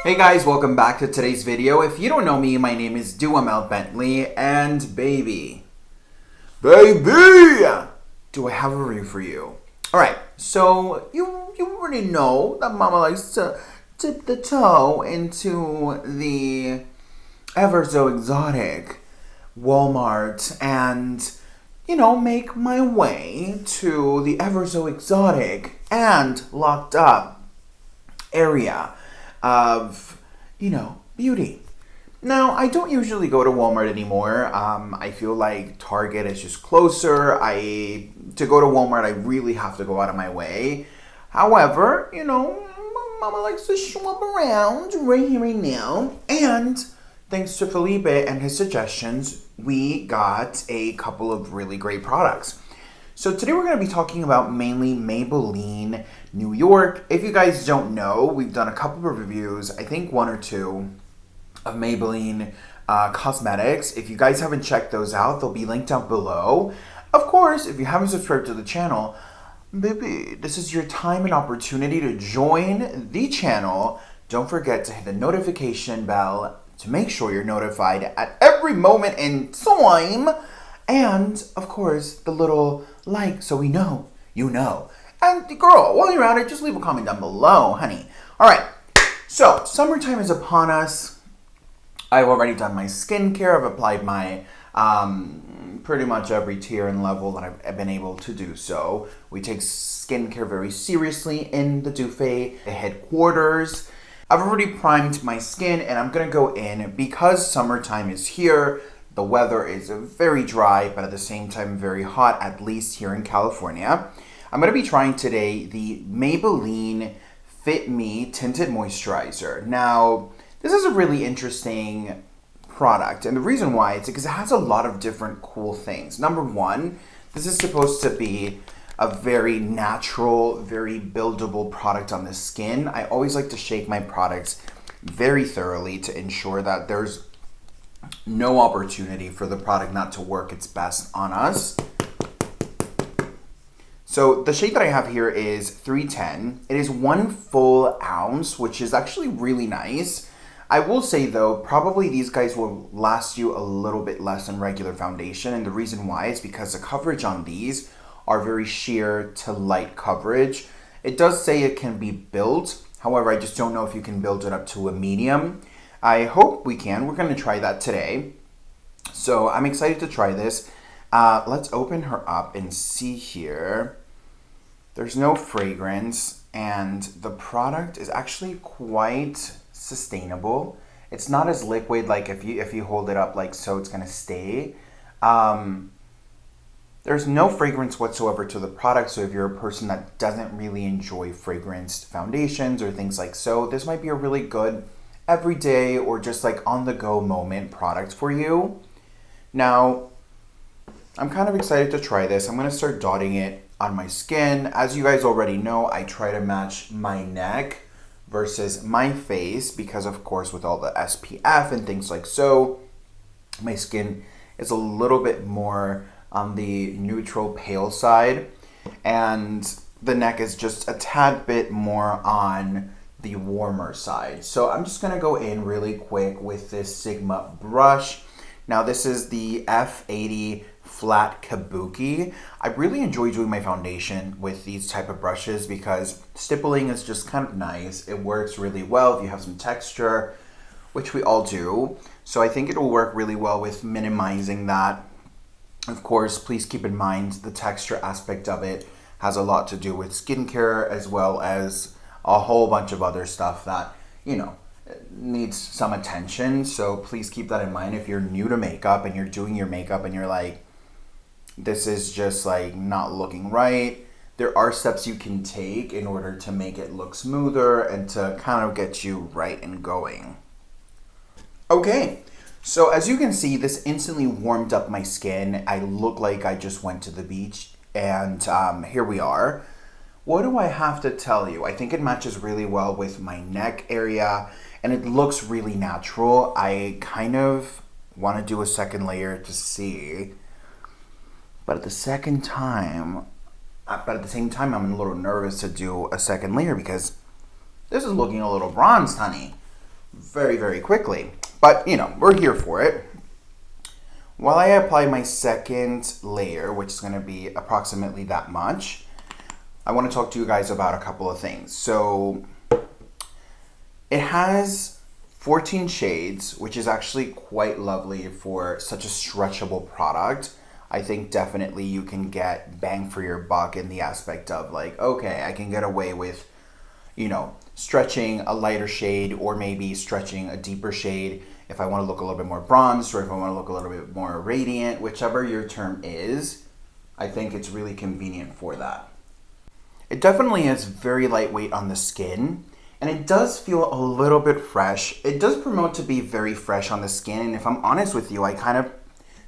Hey guys, welcome back to today's video. If you don't know me, my name is Duhamel Bentley, and baby, do I have a review for you. Alright, so you already know that Mama likes to dip the toe into the ever so exotic Walmart and, make my way to the ever so exotic and locked up area of, beauty. Now, I don't usually go to Walmart anymore. I feel like Target is just closer. To go to Walmart, I really have to go out of my way. However, Mama likes to shop around right here, right now. And thanks to Felipe and his suggestions, we got a couple of really great products. So today we're going to be talking about mainly Maybelline New York. If you guys don't know, we've done a couple of reviews, I think one or two, of Maybelline cosmetics. If you guys haven't checked those out, they'll be linked down below. Of course, if you haven't subscribed to the channel, baby, this is your time and opportunity to join the channel. Don't forget to hit the notification bell to make sure you're notified at every moment in time. And, of course, the little like so we know you know. And, girl, while you're at it, just leave a comment down below, honey. All right, so summertime is upon us. I've already done my skincare. I've applied my pretty much every tier and level that I've been able to do so. We take skincare very seriously in the Dufay headquarters. I've already primed my skin, and I'm going to go in because summertime is here. The weather is very dry, but at the same time very hot, at least here in California. I'm going to be trying today the Maybelline Fit Me Tinted Moisturizer. Now, this is a really interesting product, and the reason why is because it has a lot of different cool things. Number one, this is supposed to be a very natural, very buildable product on the skin. I always like to shake my products very thoroughly to ensure that there's no opportunity for the product not to work its best on us. So the shade that I have here is 310. It is 1 full ounce, which is actually really nice. I will say though, probably these guys will last you a little bit less than regular foundation. And the reason why is because the coverage on these are very sheer to light coverage. It does say it can be built. However, I just don't know if you can build it up to a medium. I hope we can. We're going to try that today. So I'm excited to try this. Let's open her up and see here. There's no fragrance, and the product is actually quite sustainable. It's not as liquid, like if you hold it up like so, it's going to stay. There's no fragrance whatsoever to the product, so if you're a person that doesn't really enjoy fragranced foundations or things like so, this might be a really good everyday or just like on the go moment product for you. Now, I'm kind of excited to try this. I'm going to start dotting it on my skin. As you guys already know, I try to match my neck versus my face because, of course, with all the SPF and things like so, my skin is a little bit more on the neutral pale side, and the neck is just a tad bit more on the warmer side. So I'm just gonna go in really quick with this Sigma brush. Now this is the F80 Flat Kabuki. I really enjoy doing my foundation with these type of brushes because stippling is just kind of nice. It works really well if you have some texture, which we all do. So I think it will work really well with minimizing that. Of course, please keep in mind the texture aspect of it has a lot to do with skincare as well as a whole bunch of other stuff that, needs some attention. So please keep that in mind if you're new to makeup and you're doing your makeup and you're like, this is just like not looking right. There are steps you can take in order to make it look smoother and to kind of get you right and going. Okay, so as you can see, this instantly warmed up my skin. I look like I just went to the beach, and here we are. What do I have to tell you? I think it matches really well with my neck area, and it looks really natural. I kind of want to do a second layer to see, but at the same time, I'm a little nervous to do a second layer because this is looking a little bronzed, honey. very, very quickly. But, you know, we're here for it. While I apply my second layer, which is going to be approximately that much, I want to talk to you guys about a couple of things. So it has 14 shades, which is actually quite lovely for such a stretchable product. I think definitely you can get bang for your buck in the aspect of like, okay, I can get away with, you know, stretching a lighter shade or maybe stretching a deeper shade if I want to look a little bit more bronzed or if I want to look a little bit more radiant, whichever your term is. I think it's really convenient for that. It definitely is very lightweight on the skin, and it does feel a little bit fresh. It does promote to be very fresh on the skin, and if I'm honest with you, I kind of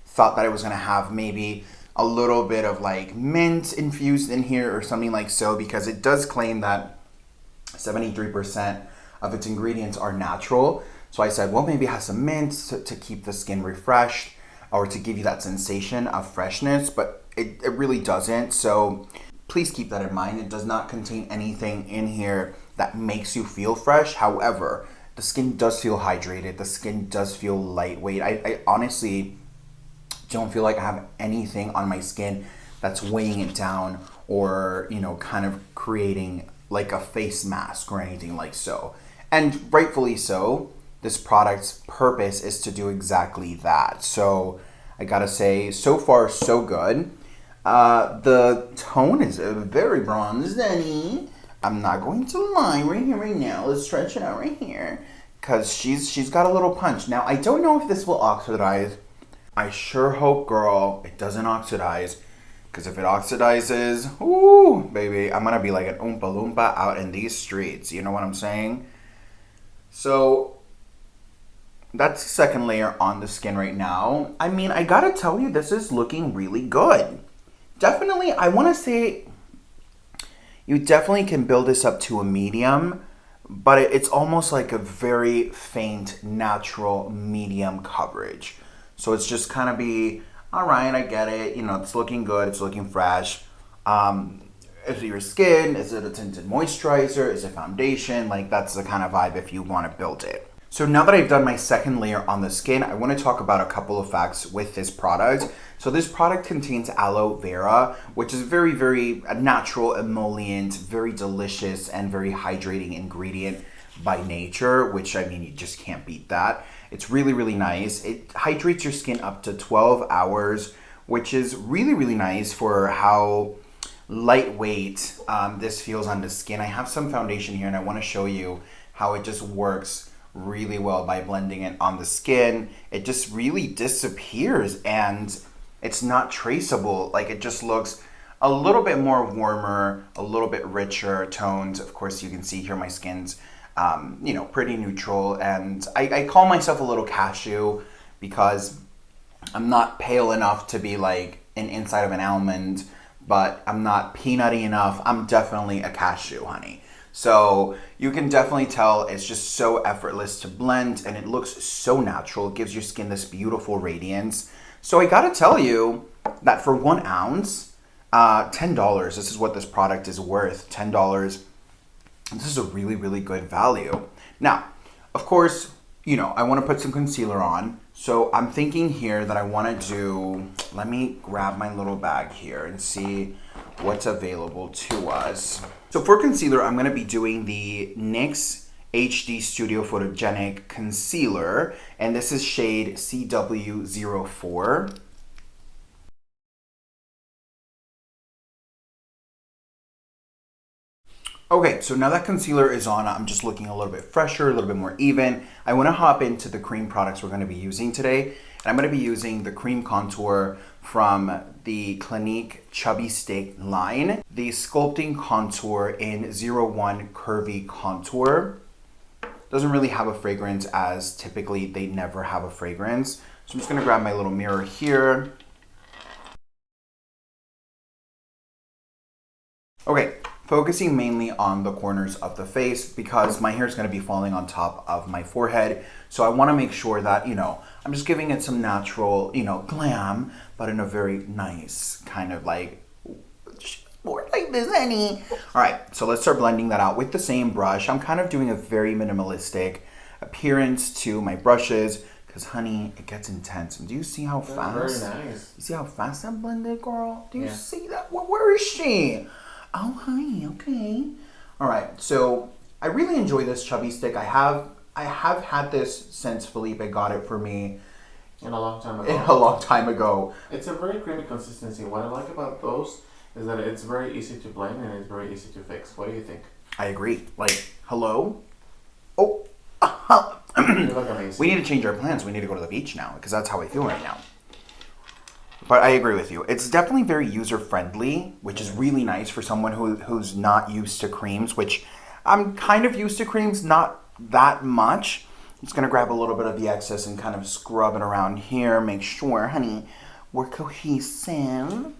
thought that it was going to have maybe a little bit of like mint infused in here or something like so, because it does claim that 73% of its ingredients are natural. So I said, well, maybe it has some mint to keep the skin refreshed or to give you that sensation of freshness, but it really doesn't. So please keep that in mind. It does not contain anything in here that makes you feel fresh. However, the skin does feel hydrated. The skin does feel lightweight. I honestly don't feel like I have anything on my skin that's weighing it down or, you know, kind of creating like a face mask or anything like so. And rightfully so. This product's purpose is to do exactly that. So I gotta say, so far so good. The tone is very bronzed, Danny. I'm not going to lie right here, right now. Let's stretch it out right here. Because she's got a little punch. Now, I don't know if this will oxidize. I sure hope, girl, it doesn't oxidize. Because if it oxidizes, ooh, baby, I'm going to be like an Oompa Loompa out in these streets. You know what I'm saying? So that's the second layer on the skin right now. I mean, I got to tell you, this is looking really good. Definitely, I want to say you definitely can build this up to a medium, but it's almost like a very faint, natural medium coverage. So it's just kind of be, all right, I get it. You know, it's looking good. It's looking fresh. Is it your skin? Is it a tinted moisturizer? Is it foundation? Like, that's the kind of vibe if you want to build it. So now that I've done my second layer on the skin, I want to talk about a couple of facts with this product. So this product contains aloe vera, which is very, very natural emollient, very delicious and very hydrating ingredient by nature, which, I mean, you just can't beat that. It's really, really nice. It hydrates your skin up to 12 hours, which is really, really nice for how lightweight this feels on the skin. I have some foundation here and I want to show you how it just works really well by blending it on the skin. It just really disappears and it's not traceable. Like, it just looks a little bit more warmer, a little bit richer toned. Of course, you can see here my skin's you know, pretty neutral, and I call myself a little cashew because I'm not pale enough to be like an inside of an almond, but I'm not peanutty enough. I'm definitely a cashew, honey. So you can definitely tell it's just so effortless to blend and it looks so natural. It gives your skin this beautiful radiance. So I gotta tell you that for 1 ounce, $10, this is what this product is worth, $10. This is a really, really good value. Now, of course, you know, I want to put some concealer on. So I'm thinking here that I want to do, let me grab my little bag here and see what's available to us. So for concealer, I'm going to be doing the NYX HD Studio Photogenic Concealer. And this is shade CW04. Okay, so now that concealer is on, I'm just looking a little bit fresher, a little bit more even. I want to hop into the cream products we're going to be using today. And I'm going to be using the cream contour from the Clinique Chubby Stick line. The Sculpting Contour in 01 Curvy Contour. Doesn't really have a fragrance, as typically they never have a fragrance. So I'm just going to grab my little mirror here. Okay. Focusing mainly on the corners of the face because my hair is going to be falling on top of my forehead. So I want to make sure that, you know, I'm just giving it some natural, you know, glam, but in a very nice kind of like, more like this, honey. All right, so let's start blending that out with the same brush. I'm kind of doing a very minimalistic, appearance to my brushes. Because, honey, it gets intense. And do you see how fast? Very nice. You see how fast that blended, girl? Do you Yeah. see that? Where is she? Oh, honey, okay. All right, so I really enjoy this chubby stick. I have had this since Felipe got it for me In a long time ago. a long time ago. It's a very creamy consistency. What I like about those is that it's very easy to blend and it's very easy to fix. What do you think? I agree. Like, hello? Oh, You look amazing. we need to change our plans. We need to go to the beach now because that's how I feel right now. But I agree with you. It's definitely very user-friendly, which is really nice for someone who's not used to creams, which I'm kind of used to creams, not that much. I'm just going to grab a little bit of the excess and kind of scrub it around here. Make sure, honey, we're cohesive.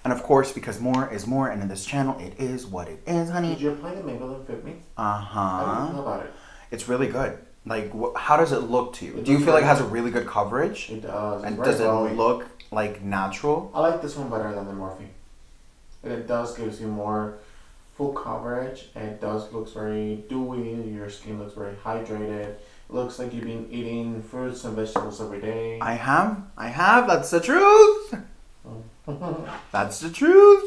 And of course, because more is more, and in this channel, it is what it is, honey. Did you apply the Maybelline Fit Me? Uh-huh. How do you feel about it? It's really good. Like, how does it look to you? It Do you looks feel like it very has a really good coverage? It does. And It's does very it glowy. look like natural? I like this one better than the Morphe. It does gives you more full coverage. It does looks very dewy. Your skin looks very hydrated. It looks like you've been eating fruits and vegetables every day. I have. That's the truth. That's the truth.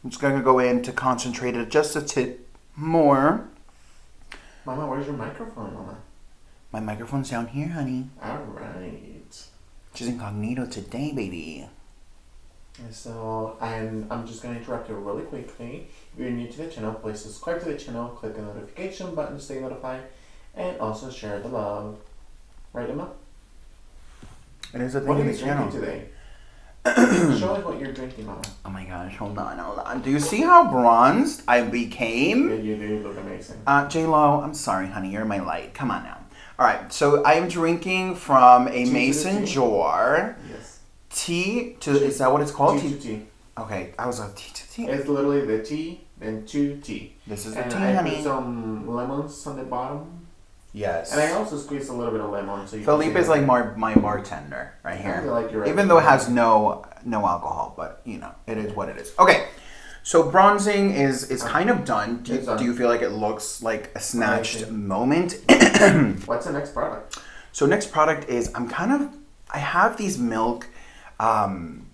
I'm just gonna go in to concentrate it just a tit more. Mama, where's your microphone, Mama? My microphone's down here, honey. Alright. She's incognito today, baby. So, and I'm just going to interrupt you really quickly. If you're new to the channel, please subscribe to the channel, click the notification button to stay notified, and also share the love. Right, Emma? It is a What thing are in you the drinking channel. today? Show us what you're drinking, Mama. Oh my gosh, hold on. Do you see how bronzed I became? Yeah, you do look amazing. J-Lo, I'm sorry, honey. You're my light. Come on now. All right, so I am drinking from a Tea mason to tea? jar. Yes. Tea to, is that what it's called? Tea to tea. Okay, I was like, tea to tea. It's literally the tea, then to tea. This is the And tea, I honey. put some lemons on the bottom. Yes. And I also squeezed a little bit of lemon. So you Felipe can is like my bartender right I here. feel like you're Even though it has no alcohol, but you know, it is what it is. Okay, so bronzing is kind of done. It's done. Do you feel like it looks like a snatched Amazing. moment? What's the next product? So next product is I have these milk. Kind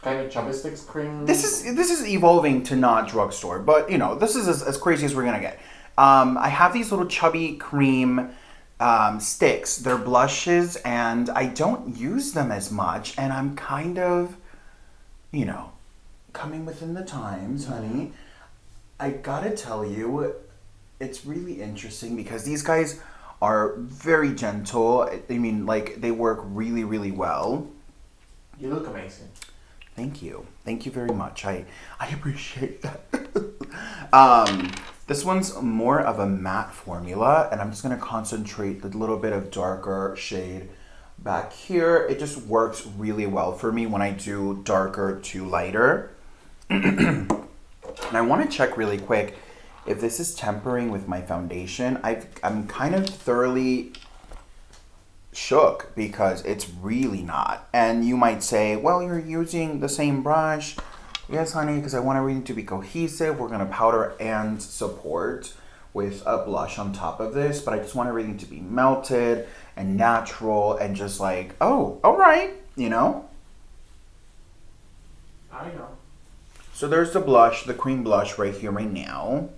of chubby sticks cream. This is evolving to not drugstore, but you know, this is as crazy as we're gonna get. I have these little chubby cream sticks. They're blushes, and I don't use them as much, and I'm kind of, you know, coming within the times, honey. I gotta tell you, it's really interesting because these guys are very gentle. I mean, like, they work really, really well. You look amazing. Thank you. Thank you very much. I appreciate that. This one's more of a matte formula, and I'm just going to concentrate a little bit of darker shade back here. It just works really well for me when I do darker to lighter. And I want to check really quick if this is tempering with my foundation. I'm kind of thoroughly shook because it's really not. And you might say, well, you're using the same brush. Yes, honey, because I want everything to be cohesive. We're going to powder and support with a blush on top of this, but I just want everything to be melted and natural and just like, oh, all right, you know? I know. So there's the blush, the cream blush right here, right now.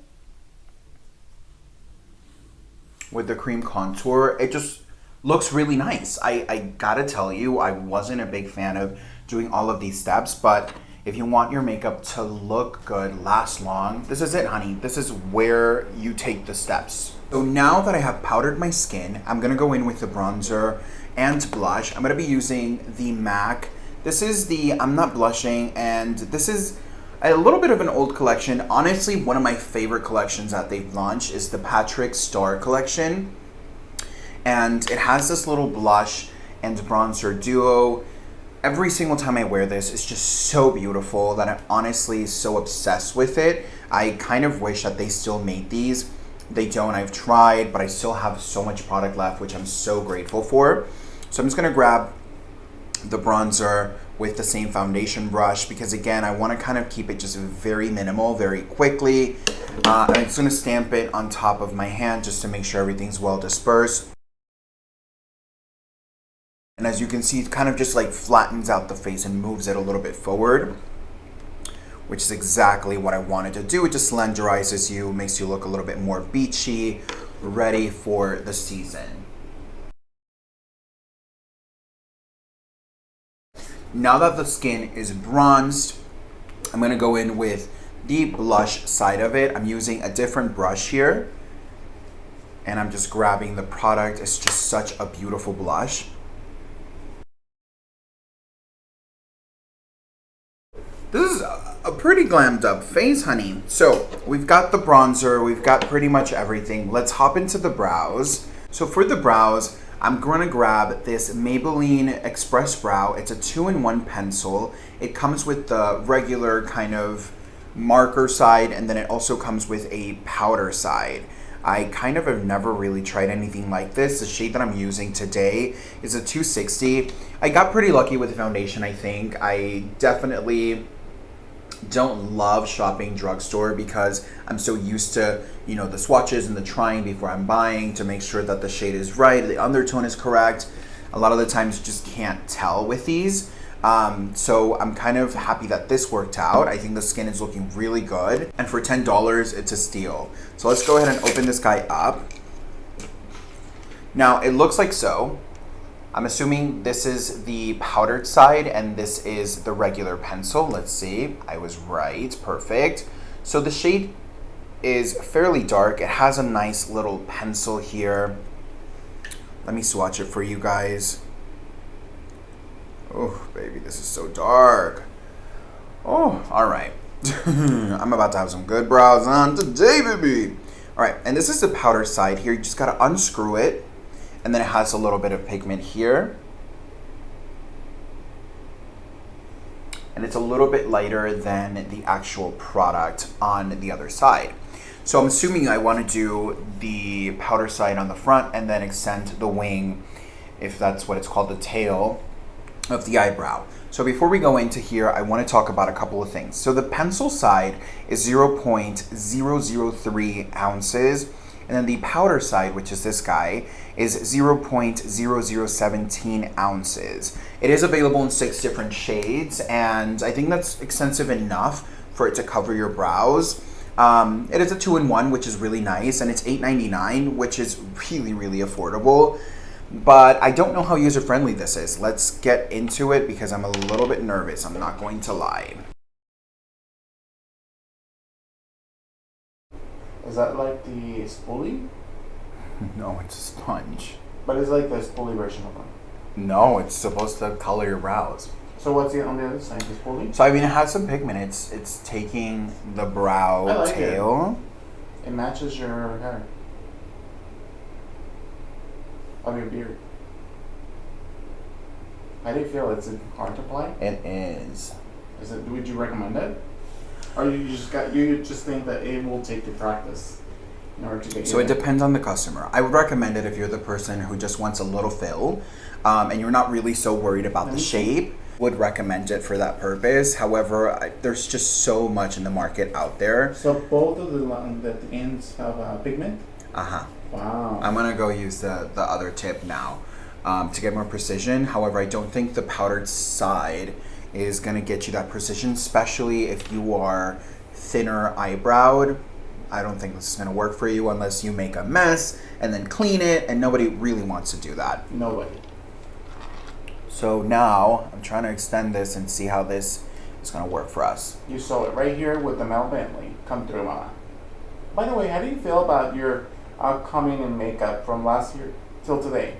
With the cream contour, it just looks really nice. I gotta tell you, I wasn't a big fan of doing all of these steps, but if you want your makeup to look good, last long, this is it, honey. This is where you take the steps. So now that I have powdered my skin, I'm gonna go in with the bronzer and blush. I'm gonna be using the MAC. This is the I'm Not Blushing, and this is a little bit of an old collection. Honestly, one of my favorite collections that they've launched is the Patrick Star collection. And it has this little blush and bronzer duo. Every single time I wear this, it's just so beautiful that I'm honestly so obsessed with it. I kind of wish that they still made these. They don't. I've tried, but I still have so much product left, which I'm so grateful for. So I'm just gonna grab the bronzer with the same foundation brush, because again, I want to kind of keep it just very minimal, very quickly. I'm just going to stamp it on top of my hand just to make sure everything's well dispersed. And as you can see, it kind of just like flattens out the face and moves it a little bit forward, which is exactly what I wanted to do. It just slenderizes you, makes you look a little bit more beachy, ready for the season. Now that the skin is bronzed, I'm gonna go in with the blush side of it. I'm using a different brush here, and I'm just grabbing the product. It's just such a beautiful blush. This is a pretty glammed up face, honey. So we've got the bronzer, we've got pretty much everything. Let's hop into the brows. So for the brows, I'm gonna grab this Maybelline Express Brow. It's a 2-in-1 pencil. It comes with the regular kind of marker side, and then it also comes with a powder side. I kind of have never really tried anything like this. The shade that I'm using today is a 260. I got pretty lucky with the foundation, I think. I definitely don't love shopping drugstore because I'm so used to, you know, the swatches and the trying before I'm buying to make sure that the shade is right, the undertone is correct. A lot of the times you just can't tell with these. So I'm kind of happy that this worked out. I think the skin is looking really good. And for $10, it's a steal. So let's go ahead and open this guy up. Now it looks like so. I'm assuming this is the powdered side and this is the regular pencil. Let's see. I was right. Perfect. So the shade is fairly dark. It has a nice little pencil here. Let me swatch it for you guys. Oh, baby, this is so dark. Oh, all right. I'm about to have some good brows on today, baby. All right, and this is the powder side here. You just gotta unscrew it. And then it has a little bit of pigment here. And it's a little bit lighter than the actual product on the other side. So I'm assuming I want to do the powder side on the front and then extend the wing, if that's what it's called, the tail of the eyebrow. So before we go into here, I want to talk about a couple of things. So the pencil side is 0.003 ounces. And then the powder side, which is this guy, is 0.0017 ounces. It is available in 6 different shades, and I think that's extensive enough for it to cover your brows. It is a 2-in-1, which is really nice, and it's $8.99, which is really, really affordable. But I don't know how user-friendly this is. Let's get into it because I'm a little bit nervous. I'm not going to lie. Is that like the spoolie? No, it's a sponge. But it's like the spoolie version of one. No, it's supposed to color your brows. So what's it on the other side? The spoolie? So I mean, it has some pigment. It's taking the brow I like tail. It matches your hair. Of your beard. How do you feel? Is it hard to apply? It is. Is it? Would you recommend it? Or you just think that it will take the practice in order to get So you it depends on the customer. I would recommend it if you're the person who just wants a little fill, and you're not really so worried about the shape. Would recommend it for that purpose. However, there's just so much in the market out there. So both of the ends have pigment? Uh-huh. Wow. I'm gonna go use the other tip now to get more precision. However, I don't think the powdered side is gonna get you that precision, especially if you are thinner eyebrowed. I don't think this is gonna work for you unless you make a mess and then clean it, and nobody really wants to do that. Nobody. So now I'm trying to extend this and see how this is gonna work for us. You saw it right here with the Mel Bentley. Come through, mama. By the way, how do you feel about your upcoming in makeup from last year till today?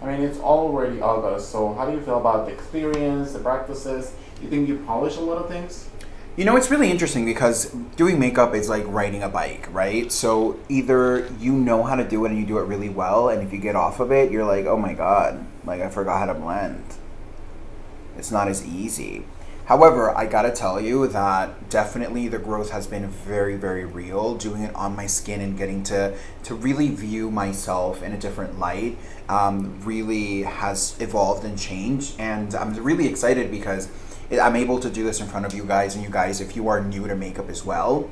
I mean, it's already August, so how do you feel about the experience, the practices? You think you polish a lot of things? You know, it's really interesting because doing makeup is like riding a bike, right? So either you know how to do it and you do it really well, and if you get off of it, you're like, oh my God, like I forgot how to blend. It's not as easy. However, I gotta tell you that definitely the growth has been very, very real. Doing it on my skin and getting to really view myself in a different light really has evolved and changed. And I'm really excited because I'm able to do this in front of you guys. And you guys, if you are new to makeup as well,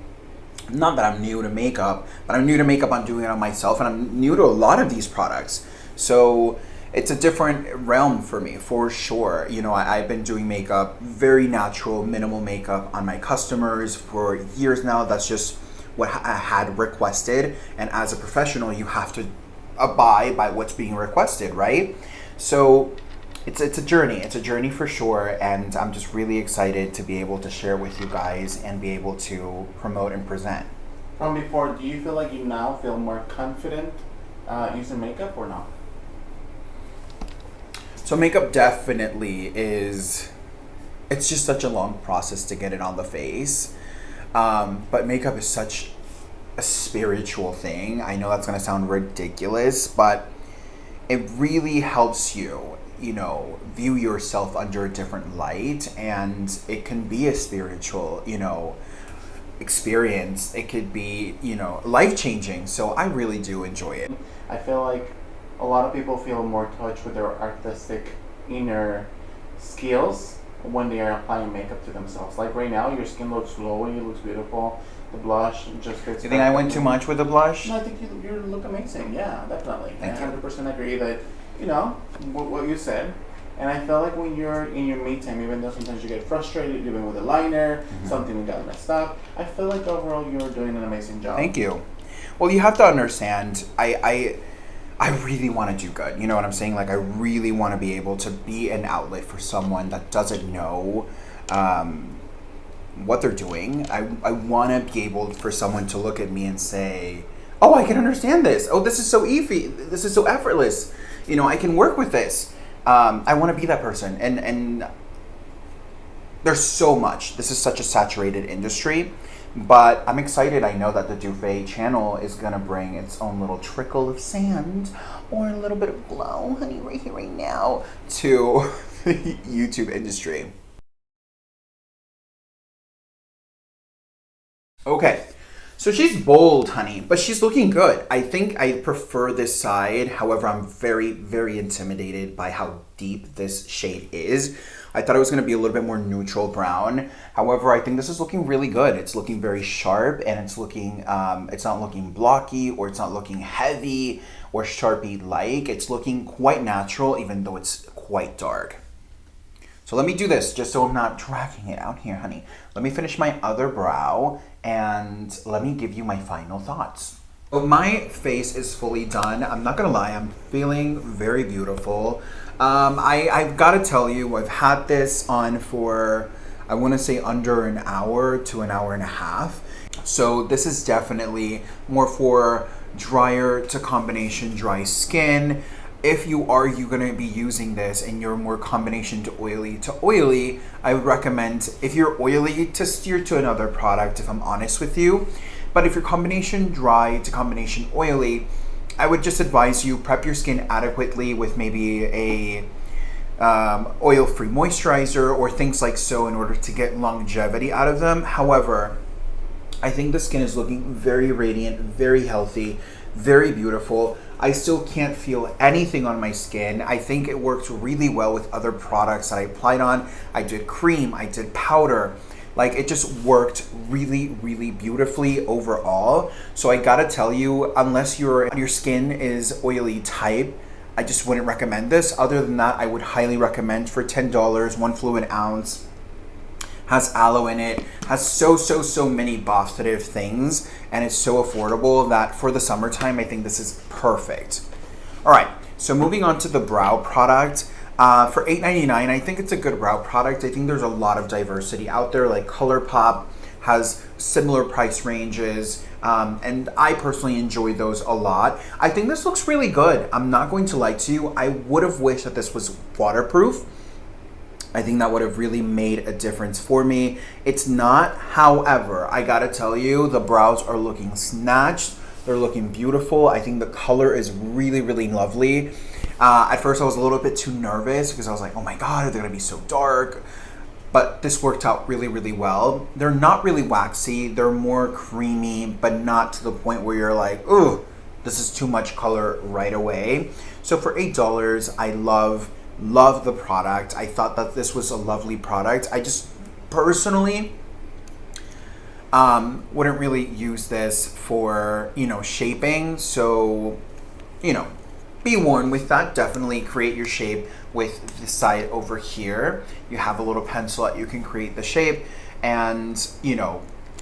not that I'm new to makeup, but I'm new to makeup. I'm doing it on myself, and I'm new to a lot of these products. So it's a different realm for me, for sure. You know, I've been doing makeup, very natural, minimal makeup on my customers for years now. That's just what I had requested. And as a professional, you have to abide by what's being requested, right? So it's a journey. It's a journey for sure, and I'm just really excited to be able to share with you guys and be able to promote and present. From before, do you feel like you now feel more confident using makeup or not? So makeup definitely is, it's just such a long process to get it on the face. But makeup is such a spiritual thing. I know that's gonna sound ridiculous, but it really helps you, you know, view yourself under a different light, and it can be a spiritual, you know, experience. It could be, you know, life-changing. So I really do enjoy it. I feel like a lot of people feel more touch with their artistic inner skills when they are applying makeup to themselves. Like right now, your skin looks glowy, it looks beautiful. The blush just fits. You think I went too much with the blush? No, I think you look amazing. Yeah, definitely. Thank you. I 100% agree that, you know, what you said. And I feel like when you're in your me time, even though sometimes you get frustrated, even with a liner, something got messed up, I feel like overall you're doing an amazing job. Thank you. Well, you have to understand, I really want to do good. You know what I'm saying? Like, I really want to be able to be an outlet for someone that doesn't know what they're doing. I want to be able for someone to look at me and say, oh, I can understand this. Oh, this is so easy. This is so effortless. You know, I can work with this. I want to be that person. And there's so much. This is such a saturated industry. But I'm excited. I know that the Duvet channel is going to bring its own little trickle of sand or a little bit of glow, honey, right here, right now, to the YouTube industry. Okay, so she's bold, honey, but she's looking good. I think I prefer this side. However, I'm very, very intimidated by how deep this shade is. I thought it was going to be a little bit more neutral brown. However, I think this is looking really good. It's looking very sharp, and it's looking, it's not looking blocky, or it's not looking heavy or Sharpie-like. It's looking quite natural, even though it's quite dark. So let me do this, just so I'm not dragging it out here, honey. Let me finish my other brow, and let me give you my final thoughts. So my face is fully done. I'm not gonna lie, I'm feeling very beautiful. I've gotta tell you, I've had this on for, I wanna say under an hour to an hour and a half. So this is definitely more for drier to combination dry skin. If you're gonna be using this and you're more combination to oily, I would recommend, if you're oily, to steer to another product, if I'm honest with you. But if you're combination dry to combination oily, I would just advise you prep your skin adequately with maybe a oil-free moisturizer or things like so in order to get longevity out of them. However, I think the skin is looking very radiant, very healthy, very beautiful. I still can't feel anything on my skin. I think it works really well with other products that I applied on. I did cream, I did powder. Like, it just worked really, really beautifully overall. So I gotta tell you, unless your skin is oily type, I just wouldn't recommend this. Other than that, I would highly recommend for $10, one fluid ounce. Has aloe in it, has so many buff-ative things, and it's so affordable that for the summertime, I think this is perfect. All right, so moving on to the brow product. For $8.99, I think it's a good brow product. I think there's a lot of diversity out there, like ColourPop has similar price ranges, and I personally enjoy those a lot. I think this looks really good. I'm not going to lie to you. I would have wished that this was waterproof. I think that would have really made a difference for me. It's not, however, I gotta tell you, the brows are looking snatched. They're looking beautiful. I think the color is really, really lovely. At first I was a little bit too nervous because I was like, oh my God, are they gonna be so dark? but this worked out really, really well. They're not really waxy. They're more creamy, but not to the point where you're like, ooh, this is too much color right away. So for $8, I love the product. I thought that this was a lovely product. I just personally wouldn't really use this for, shaping. So, be warned with that. Definitely create your shape with the side over here. You have a little pencil that you can create the shape and,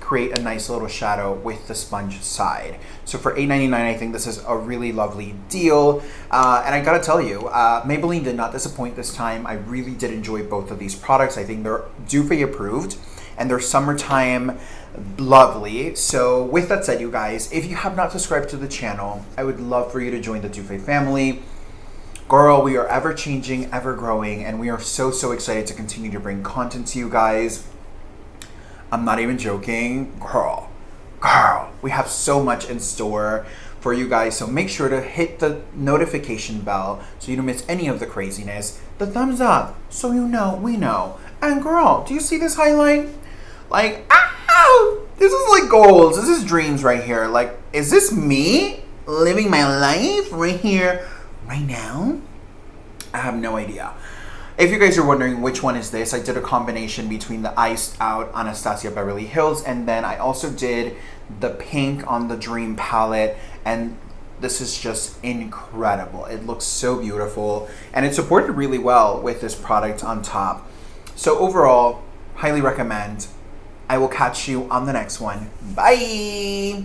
create a nice little shadow with the sponge side. So for $8.99, I think this is a really lovely deal. And I gotta tell you, Maybelline did not disappoint this time. I really did enjoy both of these products. I think they're Doofy approved and they're summertime lovely. So with that said, you guys, if you have not subscribed to the channel, I would love for you to join the Doofy family. Girl, we are ever changing, ever growing, and we are so, so excited to continue to bring content to you guys. I'm not even joking. Girl, we have so much in store for you guys. So make sure to hit the notification bell so you don't miss any of the craziness. The thumbs up so we know. And girl, do you see this highlight? Like, ow! This is like goals. This is dreams right here. Like, is this me living my life right here, right now? I have no idea. If you guys are wondering which one is this, I did a combination between the Iced Out Anastasia Beverly Hills, and then I also did the pink on the Dream palette, and this is just incredible. It looks so beautiful, and it supported really well with this product on top. So overall, highly recommend. I will catch you on the next one. Bye!